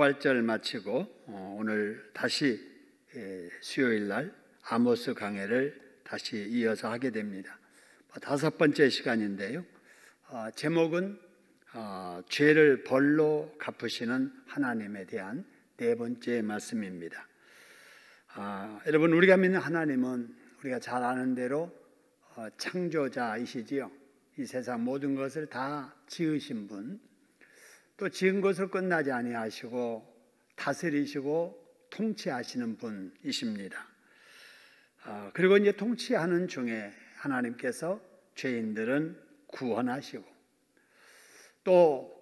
부활절 마치고 오늘 다시 수요일 날 아모스 강해를 다시 이어서 하게 됩니다. 5번째 시간인데요. 제목은 죄를 벌로 갚으시는 하나님에 대한 4번째 말씀입니다. 여러분, 우리가 믿는 하나님은 우리가 잘 아는 대로 창조자이시지요. 이 세상 모든 것을 다 지으신 분, 또 지은 것을 끝나지 아니하시고 다스리시고 통치하시는 분이십니다. 그리고 이제 통치하는 중에 하나님께서 죄인들은 구원하시고 또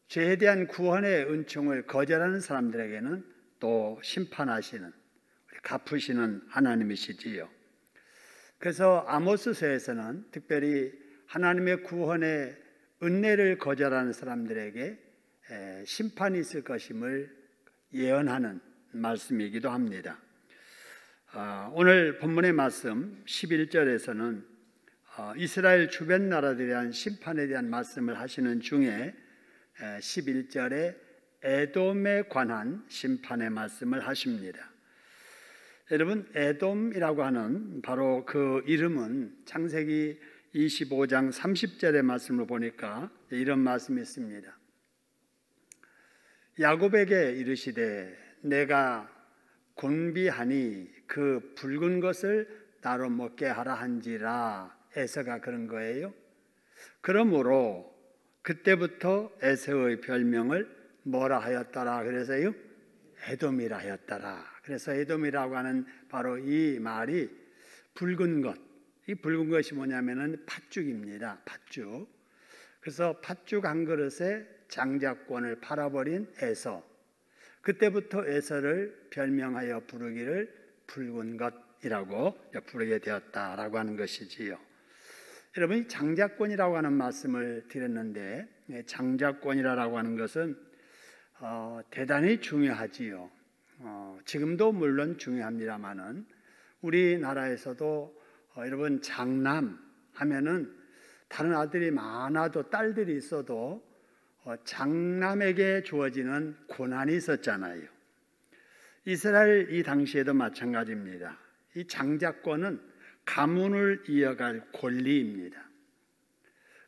죄에 대한 구원의 은총을 거절하는 사람들에게는 또 심판하시는, 갚으시는 하나님이시지요. 그래서 아모스서에서는 특별히 하나님의 구원의 은혜를 거절하는 사람들에게 심판이 있을 것임을 예언하는 말씀이기도 합니다. 오늘 본문의 말씀 11절에서는 이스라엘 주변 나라들에 대한 심판에 대한 말씀을 하시는 중에 11절에 에돔에 관한 심판의 말씀을 하십니다. 여러분, 에돔이라고 하는 바로 그 이름은 창세기 25장 30절의 말씀을 보니까 이런 말씀이 있습니다. 야곱에게 이르시되 내가 곤비하니 그 붉은 것을 나로 먹게 하라 한지라. 에서가 그런 거예요. 그러므로 그때부터 에서의 별명을 뭐라 하였더라 그래서요? 에돔이라 하였더라. 그래서 에돔이라고 하는 바로 이 말이 붉은 것, 이 붉은 것이 뭐냐면은 팥죽입니다. 팥죽. 그래서 팥죽 한 그릇에 장자권을 팔아버린 에서, 그때부터 에서를 별명하여 부르기를 붉은 것이라고 부르게 되었다라고 하는 것이지요. 여러분, 장자권이라고 하는 말씀을 드렸는데, 장자권이라고 하는 것은 대단히 중요하지요. 지금도 물론 중요합니다만은 우리나라에서도 여러분, 장남 하면은 다른 아들이 많아도 딸들이 있어도 장남에게 주어지는 고난이 있었잖아요. 이스라엘 이 당시에도 마찬가지입니다. 이 장자권은 가문을 이어갈 권리입니다.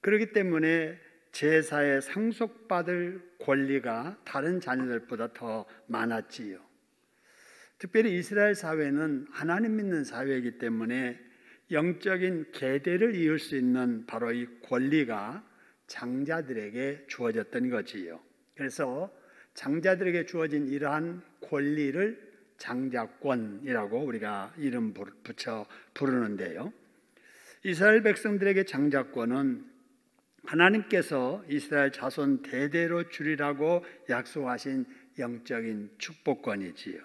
그렇기 때문에 제사에 상속받을 권리가 다른 자녀들보다 더 많았지요. 특별히 이스라엘 사회는 하나님 믿는 사회이기 때문에 영적인 계대를 이을 수 있는 바로 이 권리가 장자들에게 주어졌던 거지요. 그래서 장자들에게 주어진 이러한 권리를 장자권이라고 우리가 이름 붙여 부르는데요. 이스라엘 백성들에게 장자권은 하나님께서 이스라엘 자손 대대로 주리라고 약속하신 영적인 축복권이지요.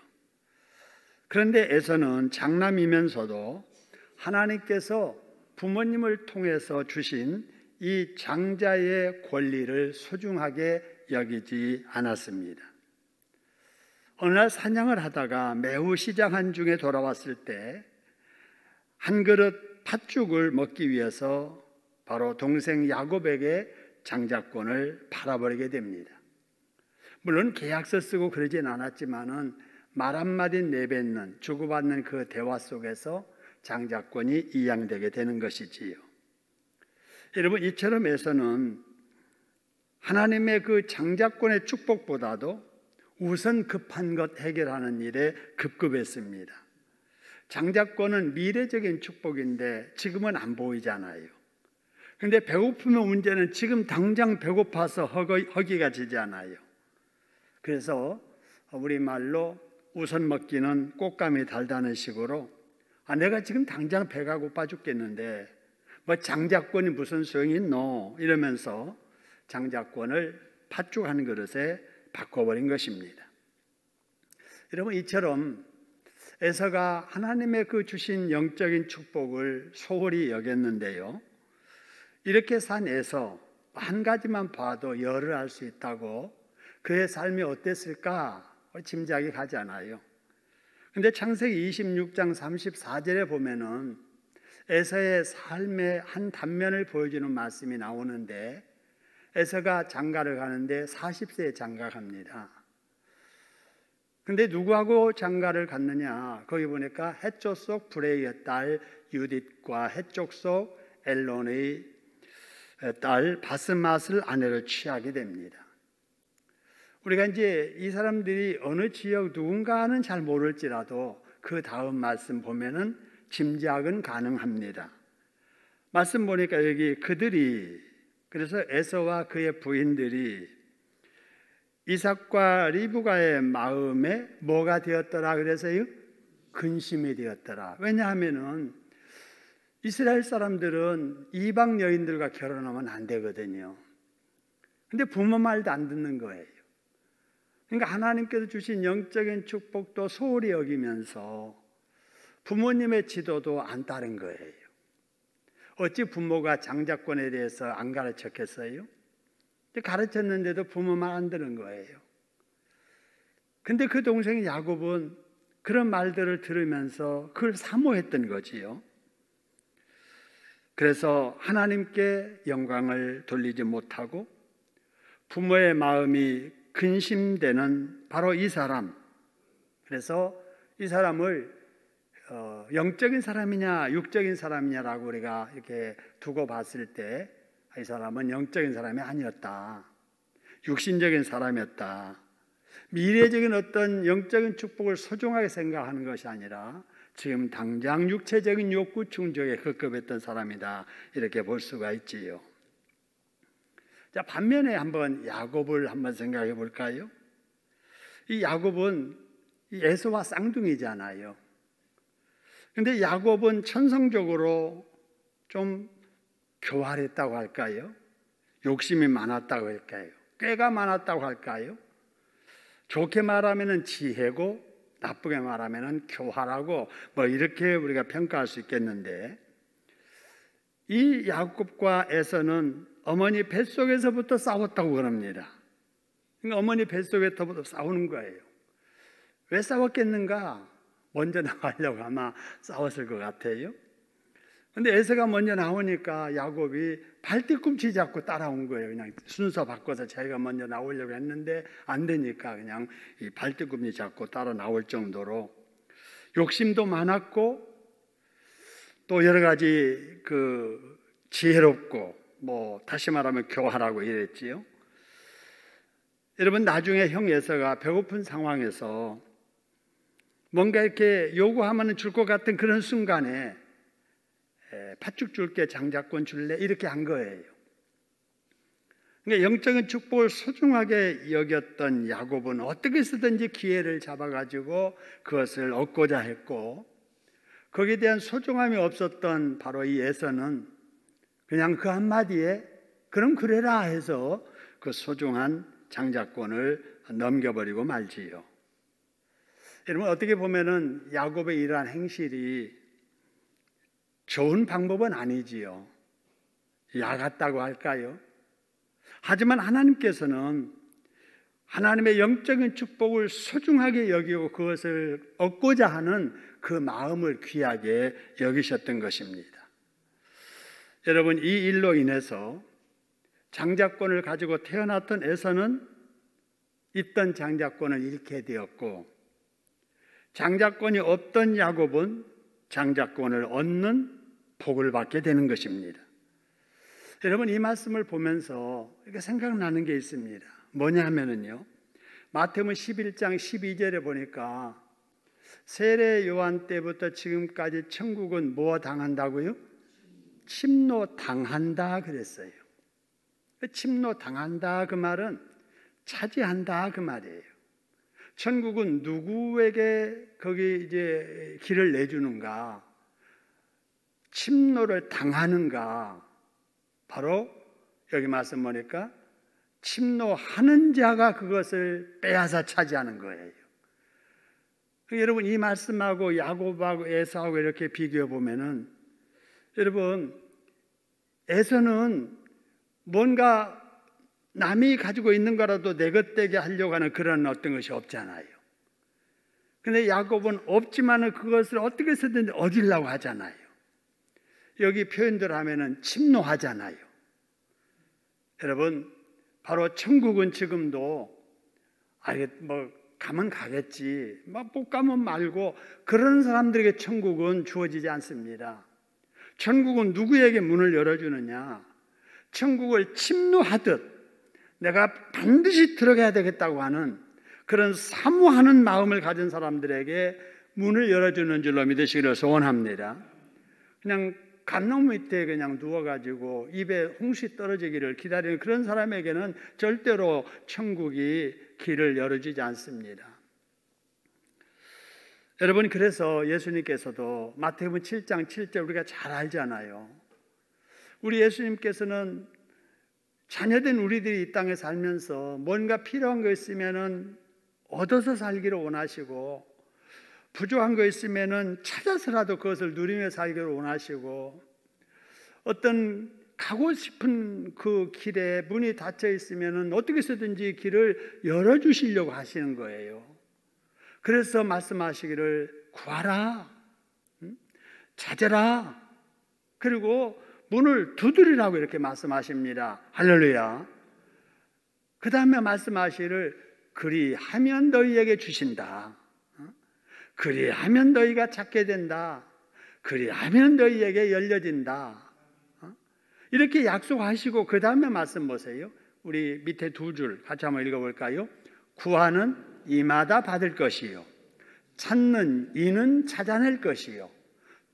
그런데 에서는 장남이면서도 하나님께서 부모님을 통해서 주신 이 장자의 권리를 소중하게 여기지 않았습니다. 어느 날 사냥을 하다가 매우 시장한 중에 돌아왔을 때 한 그릇 팥죽을 먹기 위해서 바로 동생 야곱에게 장자권을 팔아버리게 됩니다. 물론 계약서 쓰고 그러진 않았지만은 말 한마디 내뱉는, 주고받는 그 대화 속에서 장자권이 이양되게 되는 것이지요. 여러분, 이처럼 에서는 하나님의 그 장자권의 축복보다도 우선 급한 것 해결하는 일에 급급했습니다. 장자권은 미래적인 축복인데 지금은 안 보이잖아요. 그런데 배고픔의 문제는 지금 당장 배고파서 허기가 지지 않아요. 그래서 우리 말로 우선 먹기는 꽃감이 달다는 식으로 내가 지금 당장 배가 고파 죽겠는데 뭐 장자권이 무슨 소용이 있노? 이러면서 장자권을 팥죽 한 그릇에 바꿔버린 것입니다. 여러분, 이처럼 에서가 하나님의 그 주신 영적인 축복을 소홀히 여겼는데요. 이렇게 산 에서 한 가지만 봐도 열을 알 수 있다고 그의 삶이 어땠을까 짐작이 가지 않아요. 그런데 창세기 26장 34절에 보면은 에서의 삶의 한 단면을 보여주는 말씀이 나오는데 에서가 장가를 가는데 40세에 장가 갑니다. 근데 누구하고 장가를 갔느냐? 거기 보니까 해쪽 속 브레이의 딸 유딧과 해쪽 속 엘론의 딸 바스맛을 아내로 취하게 됩니다. 우리가 이제 이 사람들이 어느 지역 누군가는 잘 모를지라도 그 다음 말씀 보면은 짐작은 가능합니다. 말씀 보니까 여기 그들이, 그래서 에서와 그의 부인들이 이삭과 리브가의 마음에 뭐가 되었더라 그래서요? 근심이 되었더라. 왜냐하면은 이스라엘 사람들은 이방 여인들과 결혼하면 안 되거든요. 근데 부모 말도 안 듣는 거예요. 그러니까 하나님께서 주신 영적인 축복도 소홀히 여기면서 부모님의 지도도 안 따른 거예요. 어찌 부모가 장자권에 대해서 안 가르쳤겠어요? 가르쳤는데도 부모 말 안 듣는 거예요. 근데 그 동생 야곱은 그런 말들을 들으면서 그걸 사모했던 거지요. 그래서 하나님께 영광을 돌리지 못하고 부모의 마음이 근심되는 바로 이 사람. 그래서 이 사람을 영적인 사람이냐 육적인 사람이냐라고 우리가 이렇게 두고 봤을 때 이 사람은 영적인 사람이 아니었다. 육신적인 사람이었다. 미래적인 어떤 영적인 축복을 소중하게 생각하는 것이 아니라 지금 당장 육체적인 욕구 충족에 급급했던 사람이다. 이렇게 볼 수가 있지요. 자, 반면에 한번 야곱을 한번 생각해 볼까요? 이 야곱은 에서와 쌍둥이잖아요. 근데 야곱은 천성적으로 좀 교활했다고 할까요? 욕심이 많았다고 할까요? 꾀가 많았다고 할까요? 좋게 말하면 지혜고 나쁘게 말하면 교활하고 뭐 이렇게 우리가 평가할 수 있겠는데, 이 야곱과 에서는 어머니 뱃속에서부터 싸웠다고 그럽니다. 그러니까 어머니 뱃속에서부터 싸우는 거예요. 왜 싸웠겠는가? 먼저 나가려고 아마 싸웠을 것 같아요. 근데 에서가 먼저 나오니까 야곱이 발뒤꿈치 잡고 따라온 거예요. 그냥 순서 바꿔서 자기가 먼저 나오려고 했는데 안 되니까 그냥 이 발뒤꿈치 잡고 따라 나올 정도로 욕심도 많았고 또 여러 가지 그 지혜롭고 뭐 다시 말하면 교활하고 이랬지요. 여러분, 나중에 형 에서가 배고픈 상황에서 뭔가 이렇게 요구하면 줄 것 같은 그런 순간에 팥죽 줄게, 장자권 줄래? 이렇게 한 거예요. 그러니까 영적인 축복을 소중하게 여겼던 야곱은 어떻게 해서든지 기회를 잡아가지고 그것을 얻고자 했고, 거기에 대한 소중함이 없었던 바로 이 에서는 그냥 그 한마디에 그럼 그래라 해서 그 소중한 장자권을 넘겨버리고 말지요. 여러분, 어떻게 보면은 야곱의 이러한 행실이 좋은 방법은 아니지요. 야 같다고 할까요? 하지만 하나님께서는 하나님의 영적인 축복을 소중하게 여기고 그것을 얻고자 하는 그 마음을 귀하게 여기셨던 것입니다. 여러분, 이 일로 인해서 장자권을 가지고 태어났던 에서는 있던 장자권을 잃게 되었고, 장자권이 없던 야곱은 장자권을 얻는 복을 받게 되는 것입니다. 여러분, 이 말씀을 보면서 이렇게 생각나는 게 있습니다. 뭐냐 하면은요, 마태복음 11장 12절에 보니까 세례 요한 때부터 지금까지 천국은 뭐 당한다고요? 침노 당한다 그랬어요. 침노 당한다 그 말은 차지한다 그 말이에요. 천국은 누구에게 거기 이제 길을 내주는가? 침노를 당하는가? 바로 여기 말씀 보니까 침노하는 자가 그것을 빼앗아 차지하는 거예요. 여러분, 이 말씀하고 야곱하고 에서하고 이렇게 비교해 보면은, 여러분, 에서는 뭔가 남이 가지고 있는 거라도 내 것 되게 하려고 하는 그런 어떤 것이 없잖아요. 근데 야곱은 없지만은 그것을 어떻게 해서든 얻으려고 하잖아요. 여기 표현들 하면은 침노하잖아요. 여러분, 바로 천국은 지금도 뭐 가면 가겠지, 못 가면 말고, 그런 사람들에게 천국은 주어지지 않습니다. 천국은 누구에게 문을 열어주느냐? 천국을 침노하듯 내가 반드시 들어가야 되겠다고 하는 그런 사모하는 마음을 가진 사람들에게 문을 열어주는 줄로 믿으시기를 소원합니다. 그냥 감나무 밑에 그냥 누워가지고 입에 홍시 떨어지기를 기다리는 그런 사람에게는 절대로 천국이 길을 열어주지 않습니다. 여러분, 그래서 예수님께서도 마태복음 7장 7절 우리가 잘 알잖아요. 우리 예수님께서는 자녀된 우리들이 이 땅에 살면서 뭔가 필요한 거 있으면은 얻어서 살기를 원하시고, 부족한 거 있으면은 찾아서라도 그것을 누리며 살기를 원하시고, 어떤 가고 싶은 그 길에 문이 닫혀 있으면은 어떻게 해서든지 길을 열어주시려고 하시는 거예요. 그래서 말씀하시기를 구하라, 찾아라, 그리고 문을 두드리라고 이렇게 말씀하십니다. 할렐루야. 그 다음에 말씀하시기를 그리하면 너희에게 주신다. 그리하면 너희가 찾게 된다. 그리하면 너희에게 열려진다. 이렇게 약속하시고 그 다음에 말씀 보세요. 우리 밑에 두 줄 같이 한번 읽어볼까요? 구하는 이마다 받을 것이요, 찾는 이는 찾아낼 것이요,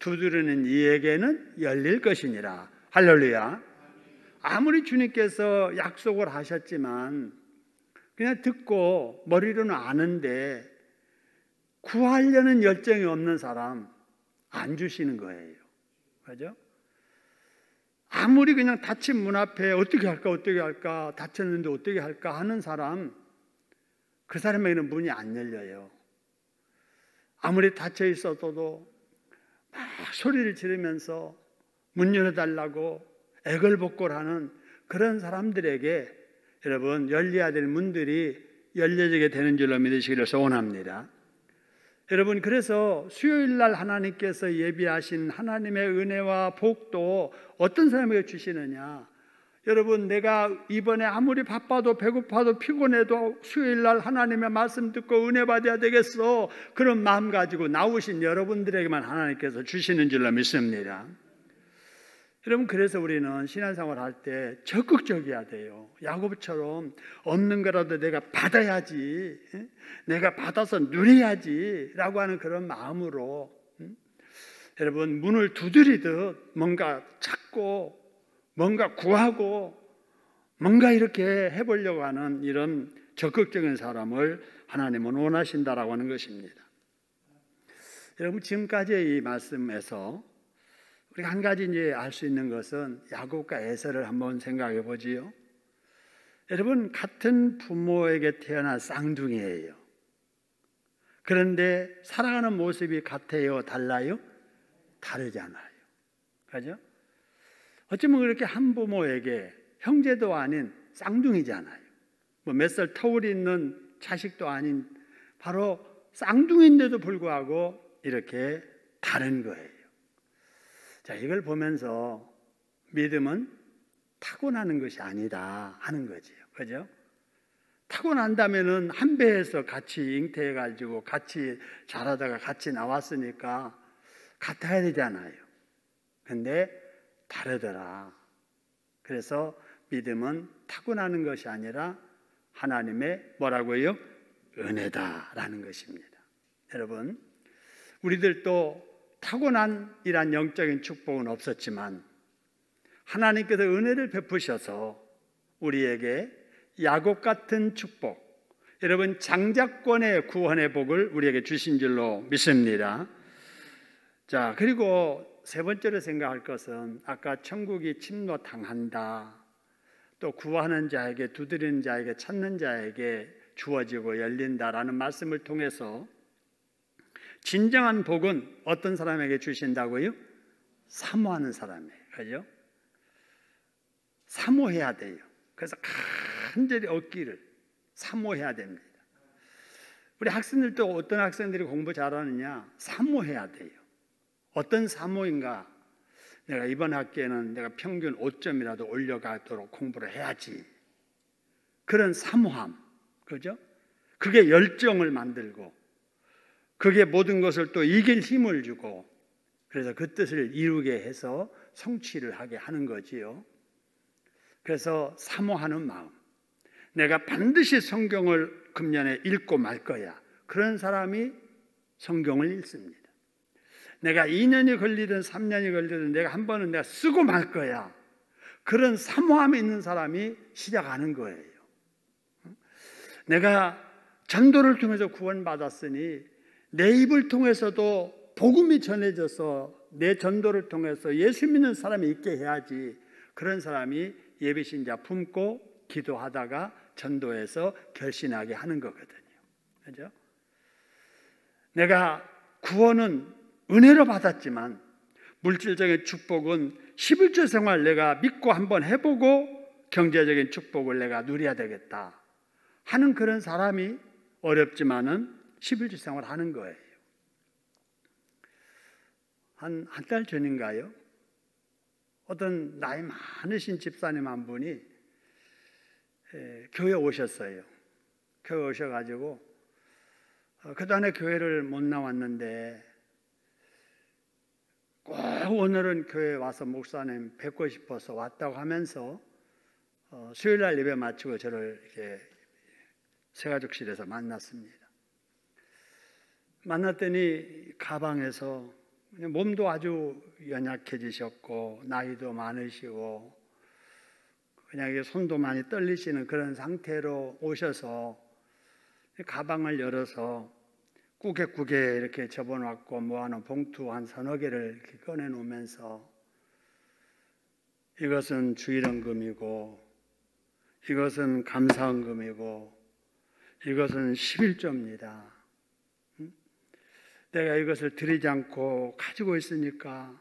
두드리는 이에게는 열릴 것이니라. 할렐루야. 아무리 주님께서 약속을 하셨지만 그냥 듣고 머리로는 아는데 구하려는 열정이 없는 사람 안 주시는 거예요. 그죠? 아무리 그냥 닫힌 문 앞에 어떻게 할까 닫혔는데 어떻게 할까 하는 사람, 그 사람에게는 문이 안 열려요. 아무리 닫혀 있어도 막 소리를 지르면서 문 열어달라고 애걸복걸하는 그런 사람들에게 여러분 열려야 될 문들이 열려지게 되는 줄로 믿으시기를 소원합니다. 여러분, 그래서 수요일날 하나님께서 예비하신 하나님의 은혜와 복도 어떤 사람에게 주시느냐? 여러분, 내가 이번에 아무리 바빠도 배고파도 피곤해도 수요일날 하나님의 말씀 듣고 은혜 받아야 되겠어, 그런 마음 가지고 나오신 여러분들에게만 하나님께서 주시는 줄로 믿습니다. 여러분, 그래서 우리는 신앙생활 할 때 적극적이어야 돼요. 야고보처럼 없는 거라도 내가 받아야지, 내가 받아서 누려야지 라고 하는 그런 마음으로 여러분, 문을 두드리듯 뭔가 찾고 뭔가 구하고 뭔가 이렇게 해보려고 하는 이런 적극적인 사람을 하나님은 원하신다라고 하는 것입니다. 여러분, 지금까지의 이 말씀에서 우리가 한 가지 이제 알 수 있는 것은 야곱과 에서를 한번 생각해 보지요. 여러분, 같은 부모에게 태어난 쌍둥이에요. 그런데 살아가는 모습이 같아요? 달라요? 다르잖아요. 그죠? 어쩌면 그렇게 한 부모에게 형제도 아닌 쌍둥이잖아요. 뭐 몇 살 터울이 있는 자식도 아닌 바로 쌍둥이인데도 불구하고 이렇게 다른 거예요. 자, 이걸 보면서 믿음은 타고나는 것이 아니다 하는 거지요. 그죠? 타고난다면은 한 배에서 같이 잉태해가지고 같이 자라다가 같이 나왔으니까 같아야 되잖아요. 근데 다르더라. 그래서 믿음은 타고나는 것이 아니라 하나님의 뭐라고요? 은혜다라는 것입니다. 여러분, 우리들도 타고난이란 영적인 축복은 없었지만 하나님께서 은혜를 베푸셔서 우리에게 야곱 같은 축복, 여러분 장자권의 구원의 복을 우리에게 주신 줄로 믿습니다. 자, 그리고 세 번째로 생각할 것은 아까 천국이 침노당한다, 또 구하는 자에게, 두드리는 자에게, 찾는 자에게 주어지고 열린다라는 말씀을 통해서 진정한 복은 어떤 사람에게 주신다고요? 사모하는 사람이에요. 그죠? 사모해야 돼요. 그래서 간절히 얻기를 사모해야 됩니다. 우리 학생들도 어떤 학생들이 공부 잘하느냐? 사모해야 돼요. 어떤 사모인가? 내가 이번 학기에는 내가 평균 5점이라도 올려가도록 공부를 해야지. 그런 사모함. 그죠? 그게 열정을 만들고 그게 모든 것을 또 이길 힘을 주고 그래서 그 뜻을 이루게 해서 성취를 하게 하는 거지요. 그래서 사모하는 마음, 내가 반드시 성경을 금년에 읽고 말 거야. 그런 사람이 성경을 읽습니다. 내가 2년이 걸리든 3년이 걸리든 내가 한 번은 내가 쓰고 말 거야. 그런 사모함이 있는 사람이 시작하는 거예요. 내가 전도를 통해서 구원받았으니 내 입을 통해서도 복음이 전해져서 내 전도를 통해서 예수 믿는 사람이 있게 해야지. 그런 사람이 예비신자 품고 기도하다가 전도해서 결신하게 하는 거거든요. 그죠? 내가 구원은 은혜로 받았지만 물질적인 축복은 11조 생활 내가 믿고 한번 해보고 경제적인 축복을 내가 누려야 되겠다 하는 그런 사람이 어렵지만은 11조 생활 하는 거예요. 한 달 전인가요? 어떤 나이 많으신 집사님 한 분이 교회 오셨어요. 교회 오셔가지고 그동안에 교회를 못 나왔는데 꼭 오늘은 교회에 와서 목사님 뵙고 싶어서 왔다고 하면서 수요일날 예배 마치고 저를 이렇게 새가족실에서 만났습니다. 만났더니 가방에서 몸도 아주 연약해지셨고 나이도 많으시고 그냥 손도 많이 떨리시는 그런 상태로 오셔서 가방을 열어서 꾸깃꾸깃 이렇게 접어놨고 모아놓은 봉투 한 서너 개를 이렇게 꺼내놓으면서 이것은 주일헌금이고 이것은 감사헌금이고 이것은 11조입니다. 내가 이것을 드리지 않고 가지고 있으니까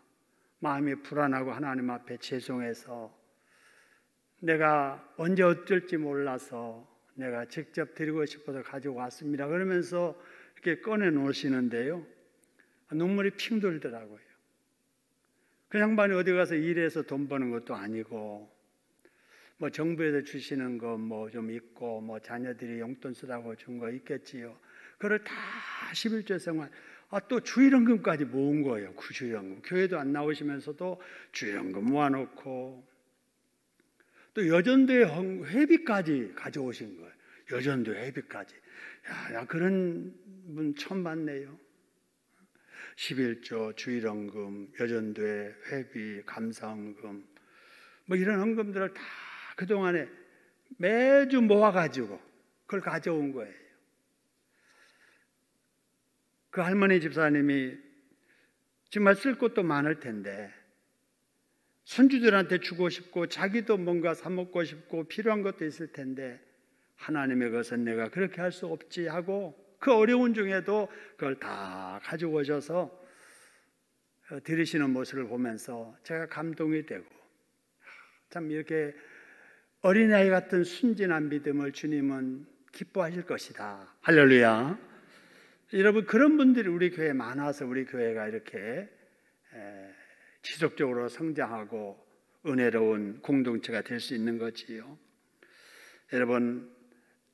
마음이 불안하고 하나님 앞에 죄송해서 내가 언제 어쩔지 몰라서 내가 직접 드리고 싶어서 가지고 왔습니다. 그러면서 이렇게 꺼내 놓으시는데요. 눈물이 핑 돌더라고요. 그 양반이 어디 가서 일해서 돈 버는 것도 아니고 뭐 정부에서 주시는 거 뭐 좀 있고 뭐 자녀들이 용돈 쓰라고 준 거 있겠지요. 그걸 다 11조 생활 또 주일헌금까지 모은 거예요. 그 주일헌금. 교회도 안 나오시면서도 주일헌금 모아놓고 또 여전도의 회비까지 가져오신 거예요. 여전도 회비까지. 야, 그런 분 처음 봤네요. 11조, 주일헌금, 여전도의 회비, 감사헌금 뭐 이런 헌금들을 다 그동안에 매주 모아가지고 그걸 가져온 거예요. 그 할머니 집사님이 정말 쓸 것도 많을 텐데 손주들한테 주고 싶고 자기도 뭔가 사 먹고 싶고 필요한 것도 있을 텐데 하나님의 것은 내가 그렇게 할 수 없지 하고 그 어려운 중에도 그걸 다 가지고 오셔서 드리시는 모습을 보면서 제가 감동이 되고 참 이렇게 어린아이 같은 순진한 믿음을 주님은 기뻐하실 것이다. 할렐루야. 여러분 그런 분들이 우리 교회에 많아서 우리 교회가 이렇게 지속적으로 성장하고 은혜로운 공동체가 될 수 있는 거지요. 여러분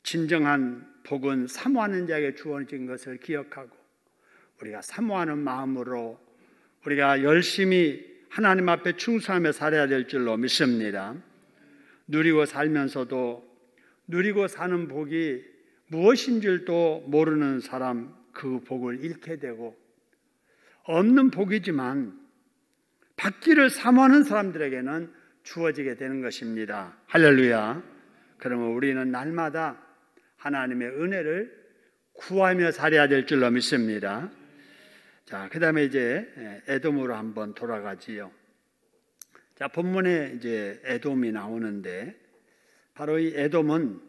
진정한 복은 사모하는 자에게 주어진 것을 기억하고 우리가 사모하는 마음으로 우리가 열심히 하나님 앞에 충성하며 살아야 될 줄로 믿습니다. 누리고 살면서도 누리고 사는 복이 무엇인 줄도 모르는 사람 그 복을 잃게 되고 없는 복이지만 받기를 사모하는 사람들에게는 주어지게 되는 것입니다. 할렐루야. 그러면 우리는 날마다 하나님의 은혜를 구하며 살아야 될 줄로 믿습니다. 자, 그 다음에 이제 에돔으로 한번 돌아가지요. 자, 본문에 이제 에돔이 나오는데 바로 이 에돔은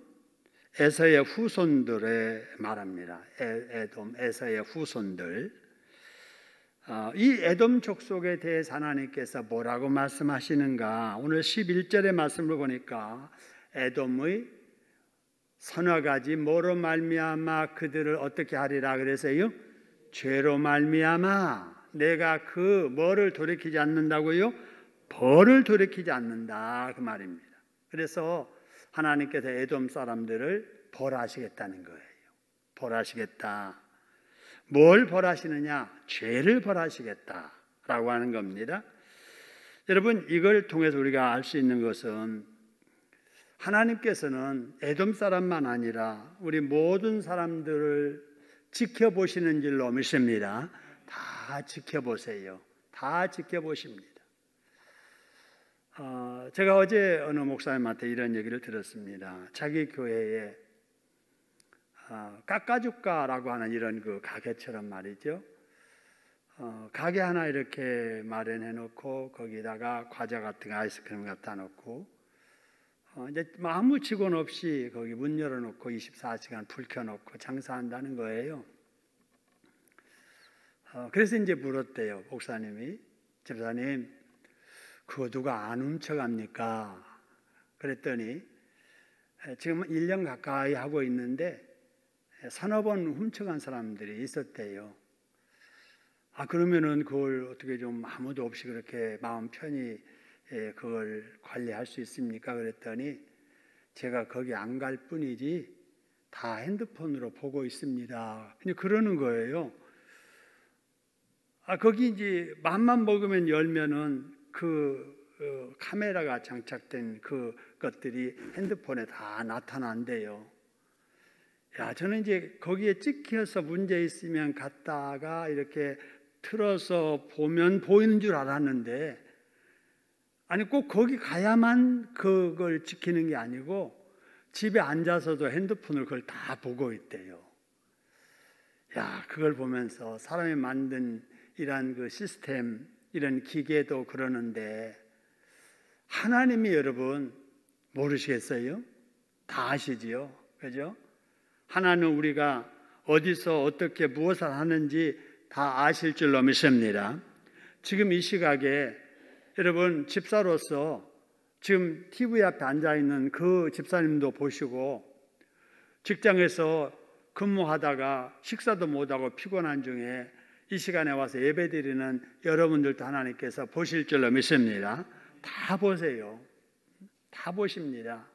에서의 후손들의 말합니다. 에돔, 에서의 후손들. 이 에돔 족속에 대해서 하나님께서 뭐라고 말씀하시는가? 오늘 11절의 말씀을 보니까 에돔의 서너 가지 뭐로 말미암아 그들을 어떻게 하리라 그래서요? 죄로 말미암아 내가 그 뭐를 돌이키지 않는다고요? 벌을 돌이키지 않는다 그 말입니다. 그래서 하나님께서 에돔 사람들을 벌하시겠다는 거예요. 벌하시겠다. 뭘 벌하시느냐? 죄를 벌하시겠다라고 하는 겁니다. 여러분, 이걸 통해서 우리가 알 수 있는 것은 하나님께서는 에돔 사람만 아니라 우리 모든 사람들을 지켜보시는 줄로 믿습니다. 다 지켜보세요. 다 지켜보십니다. 제가 어제 어느 목사님한테 이런 얘기를 들었습니다. 자기 교회에 깎아줄까라고 하는 이런 그 가게처럼 말이죠. 가게 하나 이렇게 마련해 놓고 거기다가 과자 같은 거 아이스크림 갖다 놓고 이제 아무 직원 없이 거기 문 열어놓고 24시간 불 켜놓고 장사한다는 거예요. 그래서 이제 물었대요. 목사님이, 집사님, 그거 누가 안 훔쳐갑니까? 그랬더니 지금 1년 가까이 하고 있는데 서너 번 훔쳐간 사람들이 있었대요. 그러면은 그걸 어떻게 좀 아무도 없이 그렇게 마음 편히 그걸 관리할 수 있습니까? 그랬더니 제가 거기 안 갈 뿐이지 다 핸드폰으로 보고 있습니다. 그냥 그러는 거예요. 거기 이제 맘만 먹으면 열면은 그 카메라가 장착된 그 것들이 핸드폰에 다 나타난대요. 저는 이제 거기에 찍혀서 문제 있으면 갔다가 이렇게 틀어서 보면 보이는 줄 알았는데, 아니 꼭 거기 가야만 그걸 지키는 게 아니고 집에 앉아서도 핸드폰을 그걸 다 보고 있대요. 그걸 보면서 사람이 만든 이러한 그 시스템, 이런 기계도 그러는데 하나님이 여러분 모르시겠어요? 다 아시지요, 그죠? 하나님은 우리가 어디서 어떻게 무엇을 하는지 다 아실 줄로 믿습니다. 지금 이 시각에 여러분 집사로서 지금 TV 앞에 앉아있는 그 집사님도 보시고 직장에서 근무하다가 식사도 못하고 피곤한 중에 이 시간에 와서 예배드리는 여러분들도 하나님께서 보실 줄로 믿습니다. 다 보세요. 다 보십니다.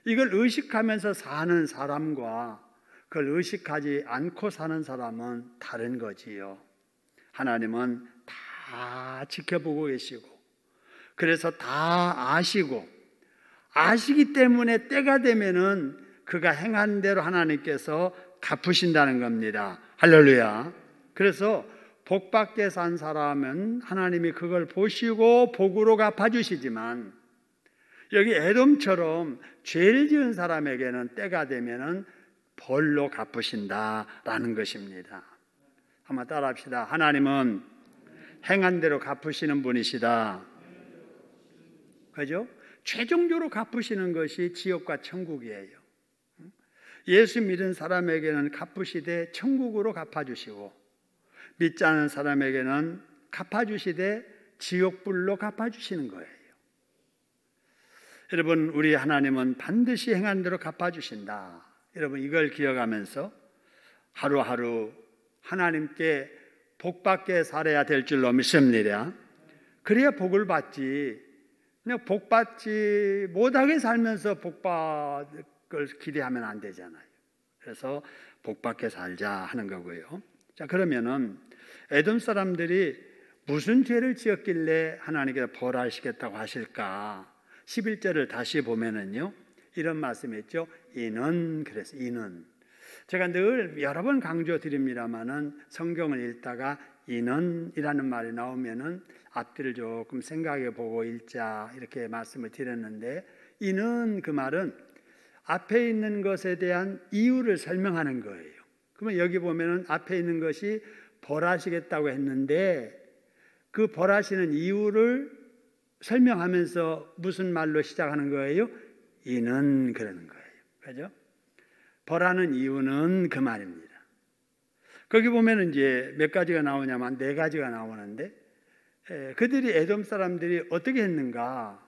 이걸 의식하면서 사는 사람과 그걸 의식하지 않고 사는 사람은 다른 거지요. 하나님은 다 지켜보고 계시고 그래서 다 아시고 아시기 때문에 때가 되면은 그가 행한 대로 하나님께서 갚으신다는 겁니다. 할렐루야. 그래서 복받게 산 사람은 하나님이 그걸 보시고 복으로 갚아주시지만 여기 에돔처럼 죄를 지은 사람에게는 때가 되면은 벌로 갚으신다라는 것입니다. 한번 따라합시다. 하나님은 행한 대로 갚으시는 분이시다. 그죠? 최종적으로 갚으시는 것이 지옥과 천국이에요. 예수 믿은 사람에게는 갚으시되 천국으로 갚아주시고 믿지 않은 사람에게는 갚아주시되 지옥불로 갚아주시는 거예요. 여러분, 우리 하나님은 반드시 행한 대로 갚아주신다. 여러분, 이걸 기억하면서 하루하루 하나님께 복받게 살아야 될 줄로 믿습니다. 그래야 복을 받지. 그냥 복받지 못하게 살면서 복받을 기대하면 안 되잖아요. 그래서 복받게 살자 하는 거고요. 자, 그러면은 에돔 사람들이 무슨 죄를 지었길래 하나님께서 벌하시겠다고 하실까? 11절을 다시 보면은요, 이런 말씀이 있죠. 그래서 이는. 제가 늘 여러 번 강조드립니다만은 성경을 읽다가 이는이라는 말이 나오면은 앞뒤를 조금 생각해 보고 읽자 이렇게 말씀을 드렸는데, 이는 그 말은 앞에 있는 것에 대한 이유를 설명하는 거예요. 그러면 여기 보면은 앞에 있는 것이 벌하시겠다고 했는데 그 벌하시는 이유를 설명하면서 무슨 말로 시작하는 거예요? 이는 그러는 거예요. 그죠? 벌하는 이유는 그 말입니다. 거기 보면 이제 몇 가지가 나오냐면 4가지가 나오는데 그들이 에돔 사람들이 어떻게 했는가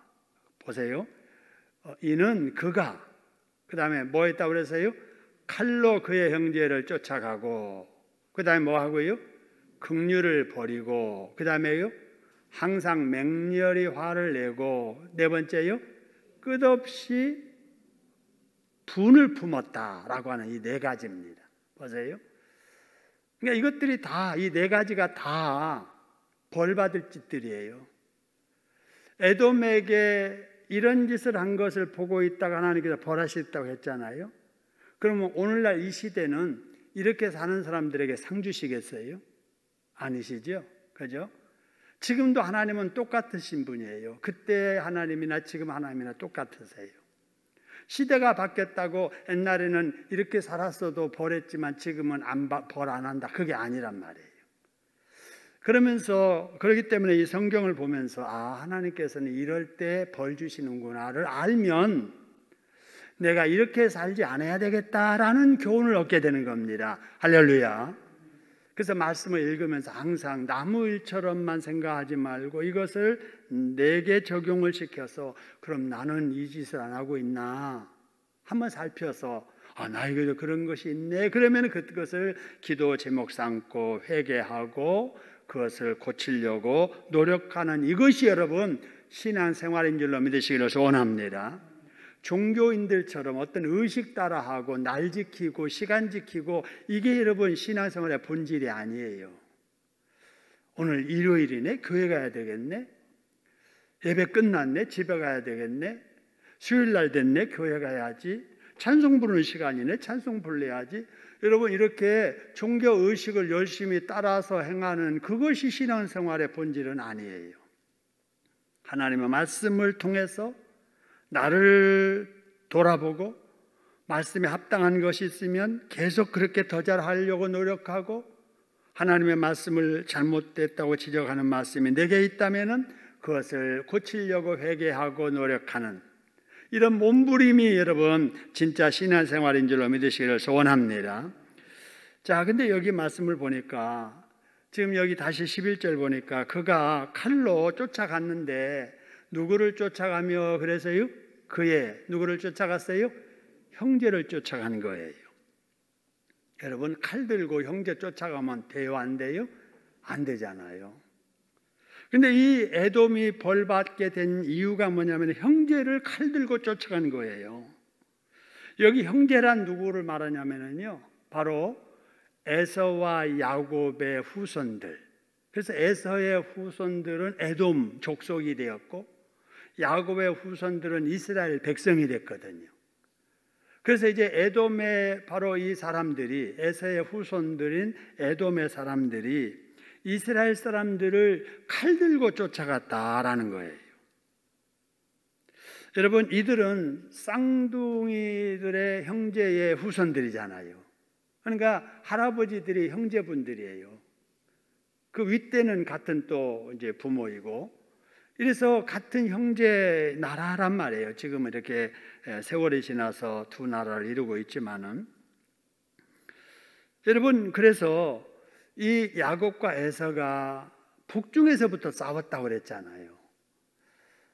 보세요. 이는 그가 그 다음에 뭐 했다고 그랬어요? 칼로 그의 형제를 쫓아가고 그 다음에 뭐 하고요? 긍휼을 버리고 그 다음에요? 항상 맹렬히 화를 내고 4번째요? 끝없이 분을 품었다라고 하는 이 4가지입니다. 보세요. 그러니까 이것들이 다, 이 네 가지가 다 벌받을 짓들이에요. 에돔에게 이런 짓을 한 것을 보고 있다가 하나님께서 벌하셨다고 했잖아요. 그러면 오늘날 이 시대는 이렇게 사는 사람들에게 상 주시겠어요? 아니시죠? 그죠? 지금도 하나님은 똑같으신 분이에요. 그때 하나님이나 지금 하나님이나 똑같으세요. 시대가 바뀌었다고 옛날에는 이렇게 살았어도 벌했지만 지금은 벌 안 한다. 그게 아니란 말이에요. 그러기 때문에 이 성경을 보면서 하나님께서는 이럴 때 벌 주시는구나를 알면 내가 이렇게 살지 않아야 되겠다라는 교훈을 얻게 되는 겁니다. 할렐루야. 그래서 말씀을 읽으면서 항상 나무 일처럼만 생각하지 말고 이것을 내게 적용을 시켜서 그럼 나는 이 짓을 안 하고 있나 한번 살펴서 나에게도 그런 것이 있네. 그러면 그것을 기도 제목 삼고 회개하고 그것을 고치려고 노력하는 이것이 여러분 신앙생활인 줄로 믿으시기를 소원합니다. 종교인들처럼 어떤 의식 따라하고 날 지키고 시간 지키고 이게 여러분 신앙생활의 본질이 아니에요. 오늘 일요일이네? 교회 가야 되겠네? 예배 끝났네? 집에 가야 되겠네? 수요일날 됐네? 교회 가야지. 찬송 부르는 시간이네? 찬송 불러야지. 여러분 이렇게 종교의식을 열심히 따라서 행하는 그것이 신앙생활의 본질은 아니에요. 하나님의 말씀을 통해서 나를 돌아보고 말씀에 합당한 것이 있으면 계속 그렇게 더 잘하려고 노력하고 하나님의 말씀을 잘못됐다고 지적하는 말씀이 내게 있다면 그것을 고치려고 회개하고 노력하는 이런 몸부림이 여러분 진짜 신앙생활인 줄로 믿으시기를 소원합니다. 자, 근데 여기 말씀을 보니까 지금 여기 다시 11절 보니까 그가 칼로 쫓아갔는데 누구를 쫓아가며 그래서요? 누구를 쫓아갔어요? 형제를 쫓아간 거예요. 여러분 칼 들고 형제 쫓아가면 돼요? 안 돼요? 안 되잖아요. 근데 이 에돔이 벌받게 된 이유가 뭐냐면 형제를 칼 들고 쫓아간 거예요. 여기 형제란 누구를 말하냐면요 바로 에서와 야곱의 후손들. 그래서 에서의 후손들은 에돔 족속이 되었고 야곱의 후손들은 이스라엘 백성이 됐거든요. 그래서 이제 에돔의 바로 이 사람들이 에서의 후손들인 에돔의 사람들이 이스라엘 사람들을 칼 들고 쫓아갔다라는 거예요. 여러분 이들은 쌍둥이들의 형제의 후손들이잖아요. 그러니까 할아버지들이 형제분들이에요. 그 윗대는 같은 또 이제 부모이고 이래서 같은 형제 나라란 말이에요. 지금 이렇게 세월이 지나서 두 나라를 이루고 있지만은 여러분 그래서 이 야곱과 에서가 북중에서부터 싸웠다고 그랬잖아요.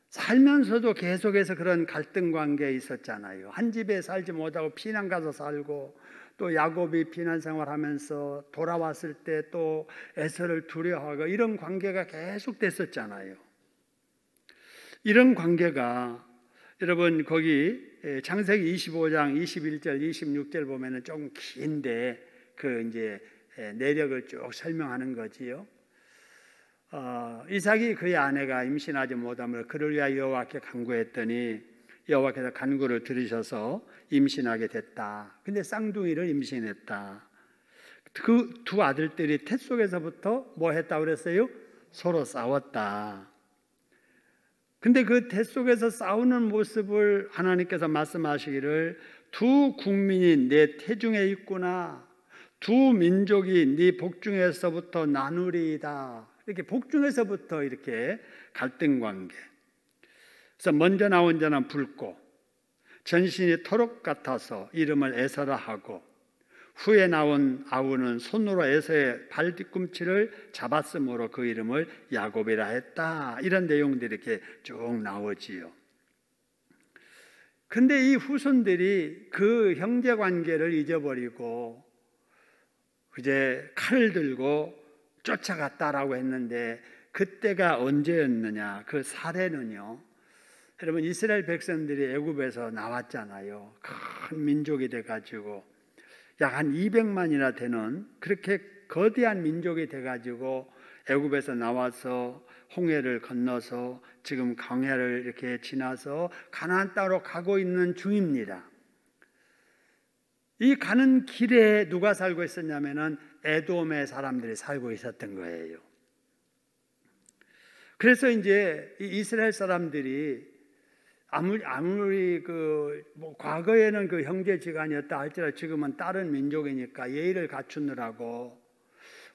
살면서도 계속해서 그런 갈등 관계에 있었잖아요. 한 집에 살지 못하고 피난 가서 살고 또 야곱이 피난 생활하면서 돌아왔을 때 또 에서를 두려워하고 이런 관계가 계속 됐었잖아요. 이런 관계가 여러분 거기 창세기 25장 21절 26절 보면은 좀 긴데 그 이제 내력을 쭉 설명하는 거지요. 이삭이 그의 아내가 임신하지 못함을 그를 위하여 여호와께 간구했더니 여호와께서 간구를 들으셔서 임신하게 됐다. 근데 쌍둥이를 임신했다. 그 두 아들들이 태 속에서부터 뭐 했다고 그랬어요? 서로 싸웠다. 근데 그 태 속에서 싸우는 모습을 하나님께서 말씀하시기를 두 국민이 내 태중에 있구나. 두 민족이 네 복중에서부터 나누리이다. 이렇게 복중에서부터 이렇게 갈등 관계. 그래서 먼저 나온 자는 붉고 전신이 토록 같아서 이름을 에서라 하고 후에 나온 아우는 손으로 에서의 발 뒤꿈치를 잡았으므로 그 이름을 야곱이라 했다. 이런 내용들이 이렇게 쭉 나오지요. 근데 이 후손들이 그 형제 관계를 잊어버리고 이제 칼을 들고 쫓아갔다라고 했는데 그때가 언제였느냐? 그 사례는요. 여러분 이스라엘 백성들이 애굽에서 나왔잖아요. 큰 민족이 돼가지고 약 한 200만이나 되는 그렇게 거대한 민족이 돼가지고 애굽에서 나와서 홍해를 건너서 지금 광야를 이렇게 지나서 가나안 땅으로 가고 있는 중입니다. 이 가는 길에 누가 살고 있었냐면은 에돔의 사람들이 살고 있었던 거예요. 그래서 이제 이 이스라엘 사람들이 아무리 과거에는 그 형제지간이었다 할지라도 지금은 다른 민족이니까 예의를 갖추느라고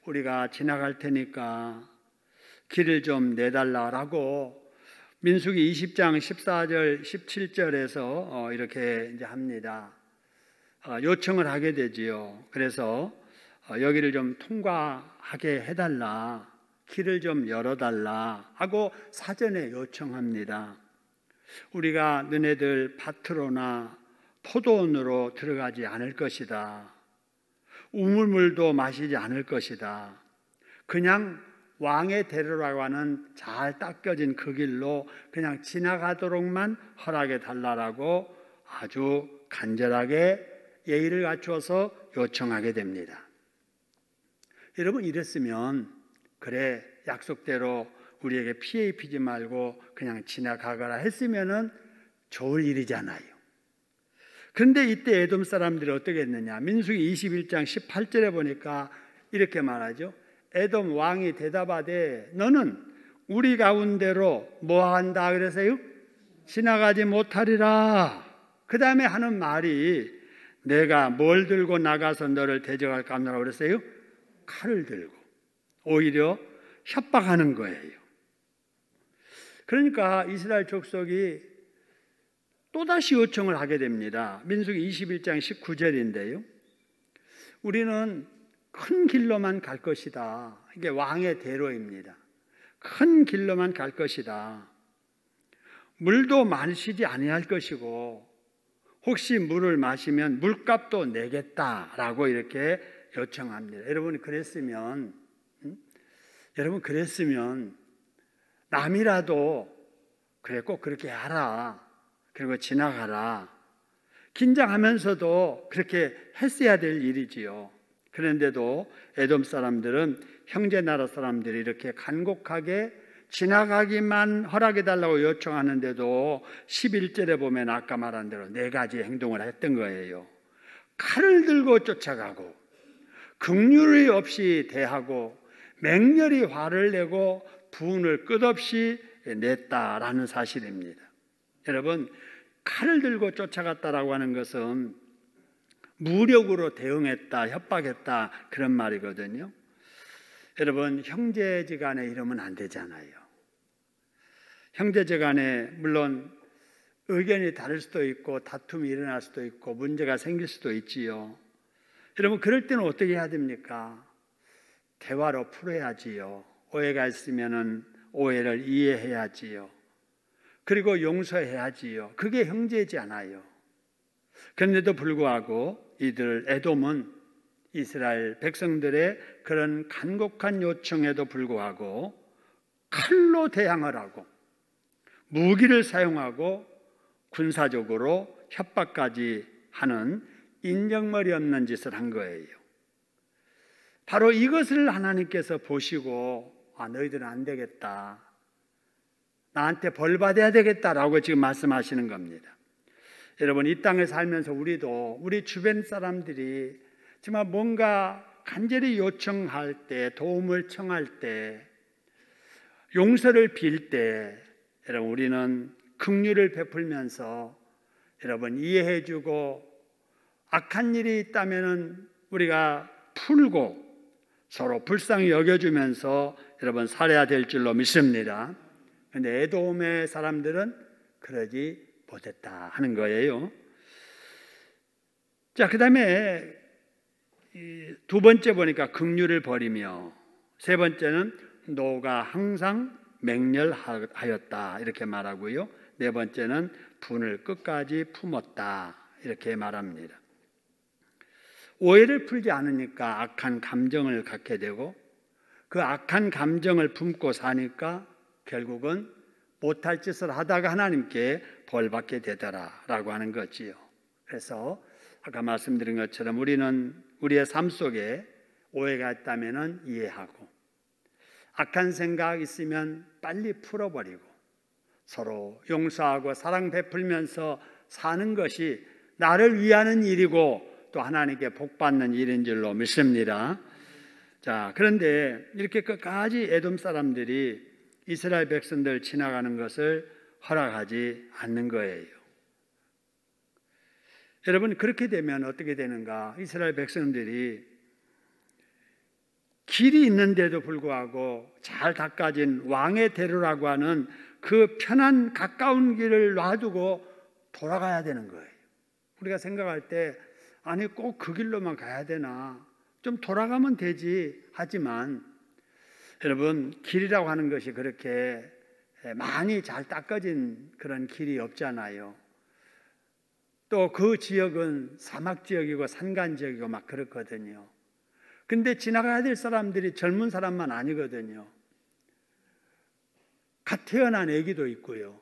우리가 지나갈 테니까 길을 좀 내달라라고 민수기 20장 14절 17절에서 이렇게 이제 합니다. 요청을 하게 되지요. 그래서 여기를 좀 통과하게 해달라, 길을 좀 열어달라 하고 사전에 요청합니다. 우리가 너네들 밭으로나 포도원으로 들어가지 않을 것이다. 우물물도 마시지 않을 것이다. 그냥 왕의 대로라고 하는 잘 닦여진 그 길로 그냥 지나가도록만 허락해 달라라고 아주 간절하게 예의를 갖추어서 요청하게 됩니다. 여러분, 이랬으면 그래, 약속대로 우리에게 피해 입히지 말고 그냥 지나가거라 했으면은 좋을 일이잖아요. 그런데 이때 에돔 사람들이 어떻게 했느냐? 민수기 21장 18절에 보니까 이렇게 말하죠. 에돔 왕이 대답하되 너는 우리 가운데로 뭐 한다 그래서요? 지나가지 못하리라. 그 다음에 하는 말이 내가 뭘 들고 나가서 너를 대적할까 하노라 그랬어요? 칼을 들고. 오히려 협박하는 거예요. 그러니까 이스라엘 족속이 또다시 요청을 하게 됩니다. 민수기 21장 19절인데요. 우리는 큰 길로만 갈 것이다. 이게 왕의 대로입니다. 큰 길로만 갈 것이다. 물도 마시지 아니할 것이고 혹시 물을 마시면 물값도 내겠다라고 이렇게 요청합니다. 여러분 그랬으면 남이라도 그래 꼭 그렇게 하라. 그리고 지나가라. 긴장하면서도 그렇게 했어야 될 일이지요. 그런데도 에돔 사람들은 형제 나라 사람들이 이렇게 간곡하게 지나가기만 허락해달라고 요청하는데도 11절에 보면 아까 말한 대로 4가지 행동을 했던 거예요. 칼을 들고 쫓아가고 긍휼이 없이 대하고 맹렬히 화를 내고 분을 끝없이 냈다라는 사실입니다. 여러분, 칼을 들고 쫓아갔다라고 하는 것은 무력으로 대응했다, 협박했다 그런 말이거든요. 여러분, 형제지간에 이러면 안 되잖아요. 형제지간에 물론 의견이 다를 수도 있고 다툼이 일어날 수도 있고 문제가 생길 수도 있지요. 여러분, 그럴 때는 어떻게 해야 됩니까? 대화로 풀어야지요. 오해가 있으면은 오해를 이해해야지요. 그리고 용서해야지요. 그게 형제지 않아요. 그런데도 불구하고 이들 에돔은 이스라엘 백성들의 그런 간곡한 요청에도 불구하고 칼로 대항을 하고 무기를 사용하고 군사적으로 협박까지 하는 인정머리 없는 짓을 한 거예요. 바로 이것을 하나님께서 보시고 너희들은 안 되겠다. 나한테 벌 받아야 되겠다라고 지금 말씀하시는 겁니다. 여러분, 이 땅에 살면서 우리도 우리 주변 사람들이 정말 뭔가 간절히 요청할 때, 도움을 청할 때, 용서를 빌 때, 여러분 우리는 긍휼을 베풀면서 여러분 이해해주고 악한 일이 있다면은 우리가 풀고 서로 불쌍히 여겨주면서 여러분 살아야 될 줄로 믿습니다. 그런데 에돔의 사람들은 그러지 못했다 하는 거예요. 자, 그 다음에 두 번째 보니까 긍휼을 버리며, 세 번째는 노가 항상 맹렬하였다 이렇게 말하고요. 네 번째는 분을 끝까지 품었다 이렇게 말합니다. 오해를 풀지 않으니까 악한 감정을 갖게 되고 그 악한 감정을 품고 사니까 결국은 못할 짓을 하다가 하나님께 벌 받게 되더라라고 하는 거지요. 그래서 아까 말씀드린 것처럼 우리는 우리의 삶 속에 오해가 있다면 이해하고 악한 생각 있으면 빨리 풀어버리고 서로 용서하고 사랑 베풀면서 사는 것이 나를 위하는 일이고 또 하나님께 복받는 일인 줄로 믿습니다. 자, 그런데 이렇게 끝까지 에돔 사람들이 이스라엘 백성들 지나가는 것을 허락하지 않는 거예요. 여러분, 그렇게 되면 어떻게 되는가? 이스라엘 백성들이 길이 있는데도 불구하고 잘 닦아진 왕의 대로라고 하는 그 편한 가까운 길을 놔두고 돌아가야 되는 거예요. 우리가 생각할 때 아니 꼭 그 길로만 가야 되나? 좀 돌아가면 되지 하지만 여러분, 길이라고 하는 것이 그렇게 많이 잘 닦아진 그런 길이 없잖아요. 또 그 지역은 사막 지역이고 산간 지역이고 막 그렇거든요. 근데 지나가야 될 사람들이 젊은 사람만 아니거든요. 갓 태어난 아기도 있고요.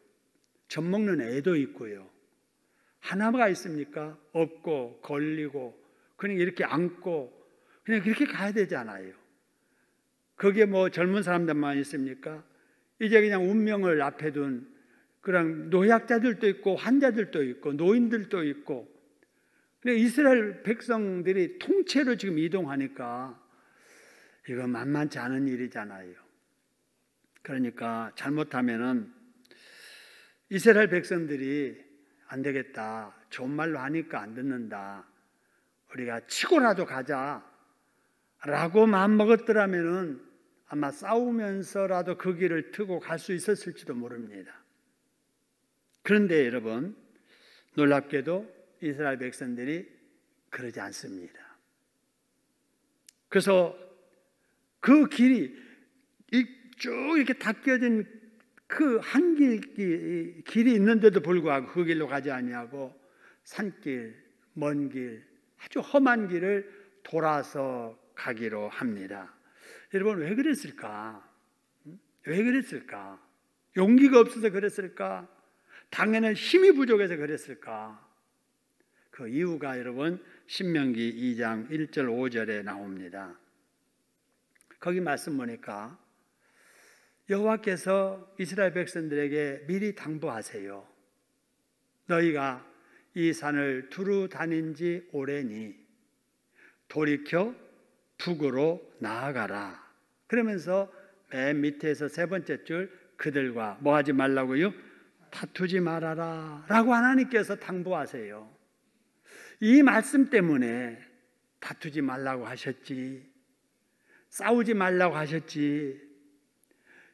젖 먹는 애도 있고요. 하나가 있습니까? 없고 걸리고 그냥 이렇게 안고 그냥 그렇게 가야 되잖아요. 거기에 뭐 젊은 사람들만 있습니까? 이제 그냥 운명을 앞에 둔 그런 노약자들도 있고 환자들도 있고 노인들도 있고, 근데 이스라엘 백성들이 통째로 지금 이동하니까 이거 만만치 않은 일이잖아요. 그러니까 잘못하면은 이스라엘 백성들이 안 되겠다, 좋은 말로 하니까 안 듣는다, 우리가 치고라도 가자 라고 마음먹었더라면은 아마 싸우면서라도 그 길을 트고 갈 수 있었을지도 모릅니다. 그런데 여러분, 놀랍게도 이스라엘 백성들이 그러지 않습니다. 그래서 그 길이 쭉 이렇게 닦여진 그 한 길이 있는데도 불구하고 그 길로 가지 아니하고 산길, 먼 길, 아주 험한 길을 돌아서 가기로 합니다. 여러분, 왜 그랬을까? 왜 그랬을까? 용기가 없어서 그랬을까? 당연히 힘이 부족해서 그랬을까? 그 이유가 여러분 신명기 2장 1절 5절에 나옵니다. 거기 말씀 보니까 여호와께서 이스라엘 백성들에게 미리 당부하세요. 너희가 이 산을 두루 다닌 지 오래니 돌이켜 북으로 나아가라. 그러면서 맨 밑에서 세 번째 줄, 그들과 뭐 하지 말라고요? 다투지 말아라 라고 하나님께서 당부하세요. 이 말씀 때문에 다투지 말라고 하셨지, 싸우지 말라고 하셨지,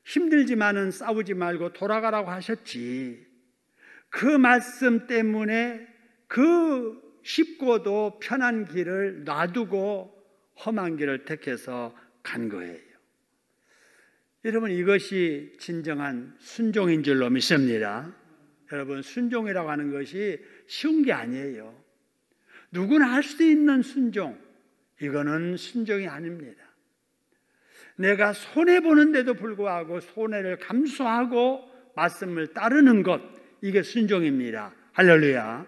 힘들지만은 싸우지 말고 돌아가라고 하셨지. 그 말씀 때문에 그 쉽고도 편한 길을 놔두고 험한 길을 택해서 간 거예요. 여러분, 이것이 진정한 순종인 줄로 믿습니다. 여러분, 순종이라고 하는 것이 쉬운 게 아니에요. 누구나 할 수 있는 순종, 이거는 순종이 아닙니다. 내가 손해보는데도 불구하고 손해를 감수하고 말씀을 따르는 것, 이게 순종입니다. 할렐루야.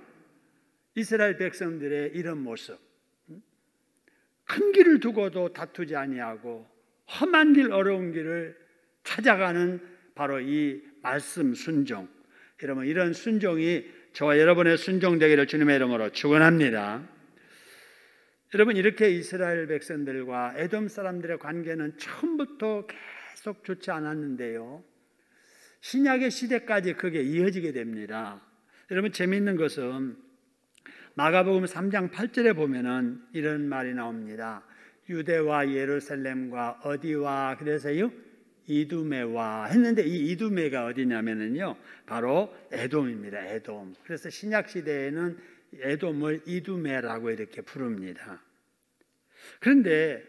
이스라엘 백성들의 이런 모습, 큰 길을 두고도 다투지 아니하고 험한 길, 어려운 길을 찾아가는 바로 이 말씀 순종. 여러분, 이런 순종이 저와 여러분의 순종 되기를 주님의 이름으로 축원합니다. 여러분, 이렇게 이스라엘 백성들과 에돔 사람들의 관계는 처음부터 계속 좋지 않았는데요, 신약의 시대까지 그게 이어지게 됩니다. 여러분, 재미있는 것은 마가복음 3장 8절에 보면은 이런 말이 나옵니다. 유대와 예루살렘과 어디와 그래서요? 이두메와 했는데, 이 이두메가 어디냐면은요, 바로 에돔입니다. 에돔. 그래서 신약 시대에는 에돔을 이두메라고 이렇게 부릅니다. 그런데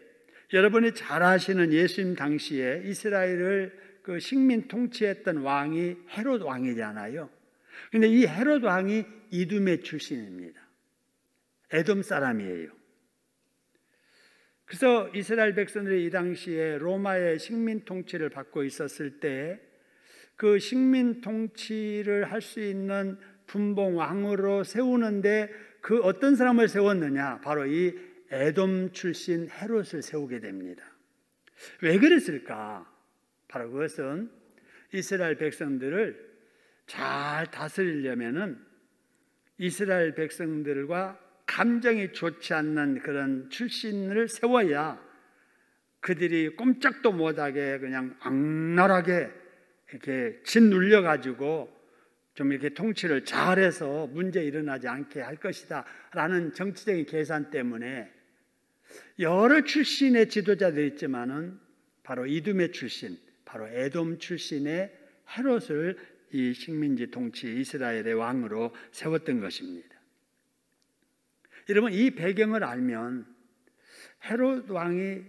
여러분이 잘 아시는 예수님 당시에 이스라엘을 그 식민 통치했던 왕이 헤롯 왕이잖아요. 그런데 이 헤롯 왕이 이두메 출신입니다. 에돔 사람이에요. 그래서 이스라엘 백성들이 이 당시에 로마의 식민 통치를 받고 있었을 때 그 식민 통치를 할 수 있는 분봉 왕으로 세우는데 그 어떤 사람을 세웠느냐? 바로 이 에돔 출신 헤롯을 세우게 됩니다. 왜 그랬을까? 바로 그것은 이스라엘 백성들을 잘 다스리려면은 이스라엘 백성들과 감정이 좋지 않는 그런 출신을 세워야 그들이 꼼짝도 못하게 그냥 악랄하게 이렇게 짓눌려 가지고 좀 이렇게 통치를 잘해서 문제 일어나지 않게 할 것이다 라는 정치적인 계산 때문에 여러 출신의 지도자들이 있지만은 바로 이두메 출신, 바로 에돔 출신의 헤롯을 이 식민지 통치 이스라엘의 왕으로 세웠던 것입니다. 여러분, 이 배경을 알면 헤롯 왕이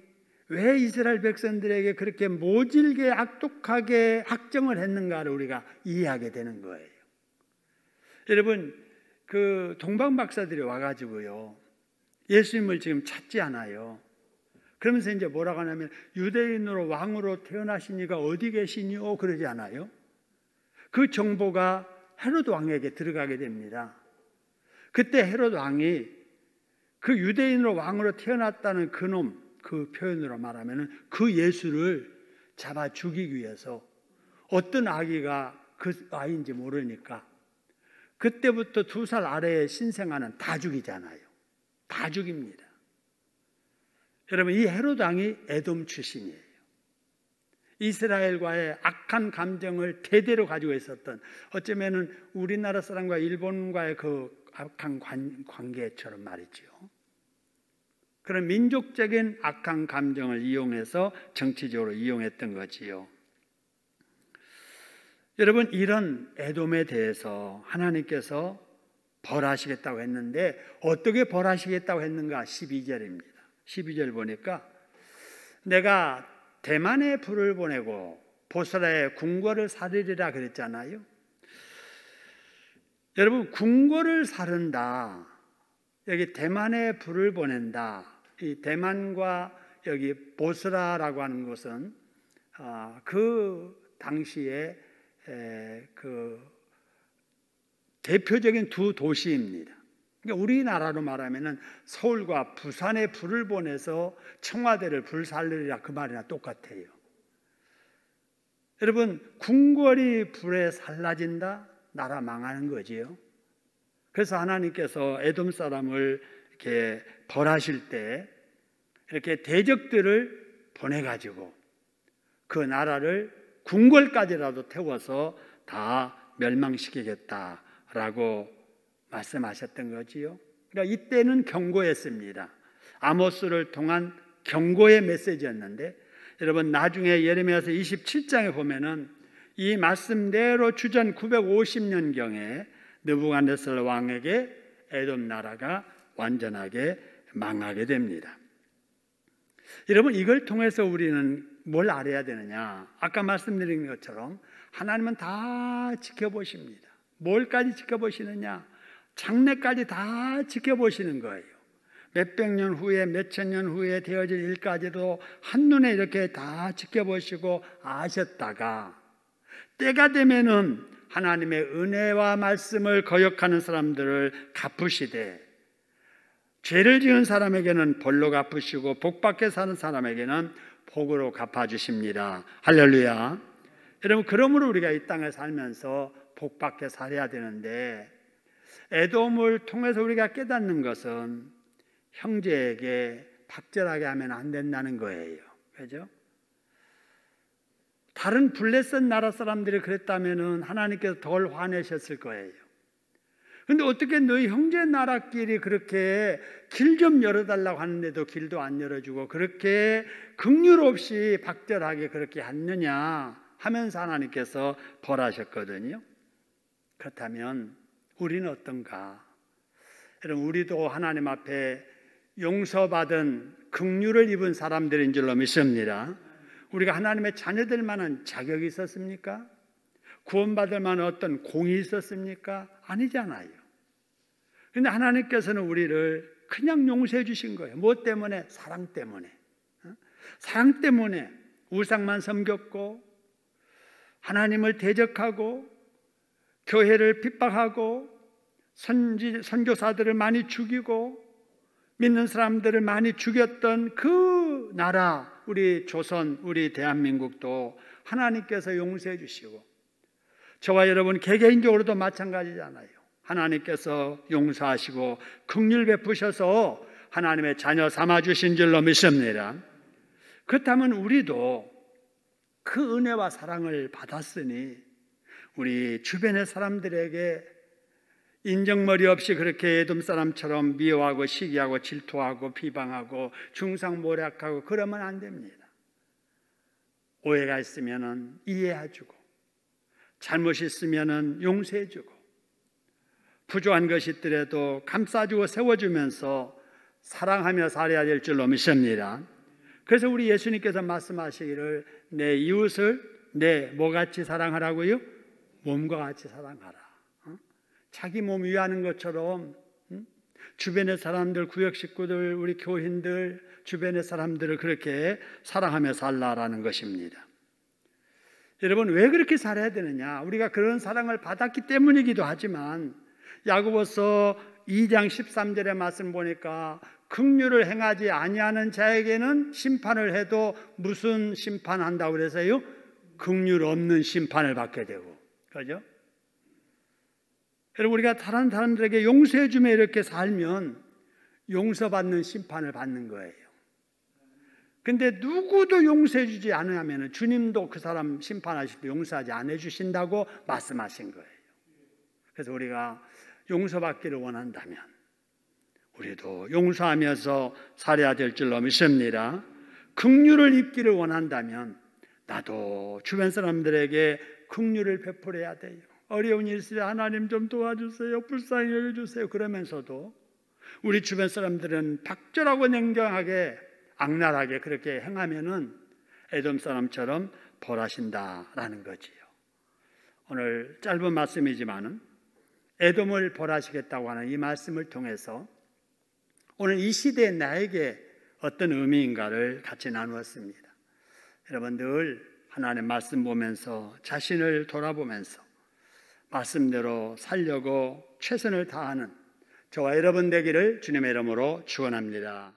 왜 이스라엘 백성들에게 그렇게 모질게 악독하게 학정을 했는가를 우리가 이해하게 되는 거예요. 여러분, 그 동방 박사들이 와가지고요, 예수님을 지금 찾지 않아요. 그러면서 이제 뭐라고 하냐면 유대인으로 왕으로 태어나신 이가 어디 계시니요? 그러지 않아요? 그 정보가 헤롯 왕에게 들어가게 됩니다. 그때 헤롯 왕이 그 유대인으로 왕으로 태어났다는 그놈, 그 표현으로 말하면 그 예수를 잡아 죽이기 위해서 어떤 아기가 그 아이인지 모르니까 그때부터 2살 아래의 신생아는 다 죽이잖아요. 다 죽입니다. 여러분, 이 헤롯 왕이 에돔 출신이에요. 이스라엘과의 악한 감정을 대대로 가지고 있었던, 어쩌면은 우리나라 사람과 일본과의 그 악한 관계처럼 말이죠. 그런 민족적인 악한 감정을 이용해서 정치적으로 이용했던 거지요. 여러분, 이런 에돔에 대해서 하나님께서 벌하시겠다고 했는데 어떻게 벌하시겠다고 했는가? 12절입니다. 12절 보니까 내가 대만에 불을 보내고 보스라의 궁궐을 사르리라 그랬잖아요. 여러분, 궁궐을 사른다, 여기 대만에 불을 보낸다. 이 대만과 여기 보스라라고 하는 곳은 그 당시에 그 대표적인 두 도시입니다. 그러니까 우리나라로 말하면은 서울과 부산에 불을 보내서 청와대를 불살르리라 그 말이나 똑같아요. 여러분, 궁궐이 불에 살라진다? 나라 망하는 거지요. 그래서 하나님께서 에돔 사람을 이렇게 벌하실 때 이렇게 대적들을 보내가지고 그 나라를 궁궐까지라도 태워서 다 멸망시키겠다라고 말씀하셨던 거지요. 그러니까 이때는 경고했습니다. 아모스를 통한 경고의 메시지였는데, 여러분 나중에 예레미야서 27장에 보면은 이 말씀대로 주전 950년경에 느부갓네살 왕에게 에돔 나라가 완전하게 망하게 됩니다. 여러분, 이걸 통해서 우리는 뭘 알아야 되느냐? 아까 말씀드린 것처럼 하나님은 다 지켜보십니다. 뭘까지 지켜보시느냐? 장래까지 다 지켜보시는 거예요. 몇백 년 후에, 몇천 년 후에 되어질 일까지도 한눈에 이렇게 다 지켜보시고 아셨다가 때가 되면은 하나님의 은혜와 말씀을 거역하는 사람들을 갚으시되, 죄를 지은 사람에게는 벌로 갚으시고 복받게 사는 사람에게는 복으로 갚아주십니다. 할렐루야. 여러분, 그러므로 우리가 이 땅에 살면서 복받게 살아야 되는데, 에돔을 통해서 우리가 깨닫는 것은 형제에게 박절하게 하면 안 된다는 거예요. 그죠? 다른 블레셋 나라 사람들이 그랬다면 하나님께서 덜 화내셨을 거예요. 근데 어떻게 너희 형제 나라끼리 그렇게 길 좀 열어달라고 하는데도 길도 안 열어주고 그렇게 긍휼 없이 박절하게 그렇게 했느냐 하면서 하나님께서 벌하셨거든요. 그렇다면 우리는 어떤가? 여러분, 우리도 하나님 앞에 용서받은 긍휼을 입은 사람들인 줄로 믿습니다. 우리가 하나님의 자녀될 만한 자격이 있었습니까? 구원받을 만한 어떤 공이 있었습니까? 아니잖아요. 그런데 하나님께서는 우리를 그냥 용서해 주신 거예요. 무엇 때문에? 사랑 때문에. 사랑 때문에 우상만 섬겼고 하나님을 대적하고 교회를 핍박하고 선교사들을 많이 죽이고 믿는 사람들을 많이 죽였던 그 나라, 우리 조선, 우리 대한민국도 하나님께서 용서해 주시고, 저와 여러분 개개인적으로도 마찬가지잖아요. 하나님께서 용서하시고 긍휼 베푸셔서 하나님의 자녀 삼아주신 줄로 믿습니다. 그렇다면 우리도 그 은혜와 사랑을 받았으니 우리 주변의 사람들에게 인정머리 없이 그렇게 에돔 사람처럼 미워하고 시기하고 질투하고 비방하고 중상모략하고 그러면 안 됩니다. 오해가 있으면 이해해주고, 잘못이 있으면 용서해주고, 부족한 것이 있더라도 감싸주고 세워주면서 사랑하며 살아야 될 줄로 믿습니다. 그래서 우리 예수님께서 말씀하시기를 내 이웃을 내 뭐같이 사랑하라고요? 몸과 같이 사랑하라. 자기 몸 위하는 것처럼 주변의 사람들, 구역 식구들, 우리 교인들, 주변의 사람들을 그렇게 사랑하며 살라라는 것입니다. 여러분, 왜 그렇게 살아야 되느냐? 우리가 그런 사랑을 받았기 때문이기도 하지만 야고보서 2장 13절의 말씀 보니까 긍휼을 행하지 아니하는 자에게는 심판을 해도 무슨 심판한다고 그래서요? 긍휼 없는 심판을 받게 되고, 그죠? 여러분, 우리가 다른 사람들에게 용서해 주며 이렇게 살면 용서받는 심판을 받는 거예요. 근데 누구도 용서해 주지 않으면 주님도 그 사람 심판하실 때 용서하지 않아 주신다고 말씀하신 거예요. 그래서 우리가 용서받기를 원한다면 우리도 용서하면서 살아야 될 줄로 믿습니다. 긍휼을 입기를 원한다면 나도 주변 사람들에게 긍휼을 베풀어야 돼요. 어려운 일들에 하나님 좀 도와주세요, 불쌍히 여겨주세요 그러면서도 우리 주변 사람들은 박절하고 냉정하게 악랄하게 그렇게 행하면은 에돔 사람처럼 벌하신다라는 거지요. 오늘 짧은 말씀이지만은 에돔을 벌하시겠다고 하는 이 말씀을 통해서 오늘 이 시대에 나에게 어떤 의미인가를 같이 나누었습니다. 여러분 늘 하나님의 말씀 보면서 자신을 돌아보면서 말씀대로 살려고 최선을 다하는 저와 여러분 되기를 주님의 이름으로 축원합니다.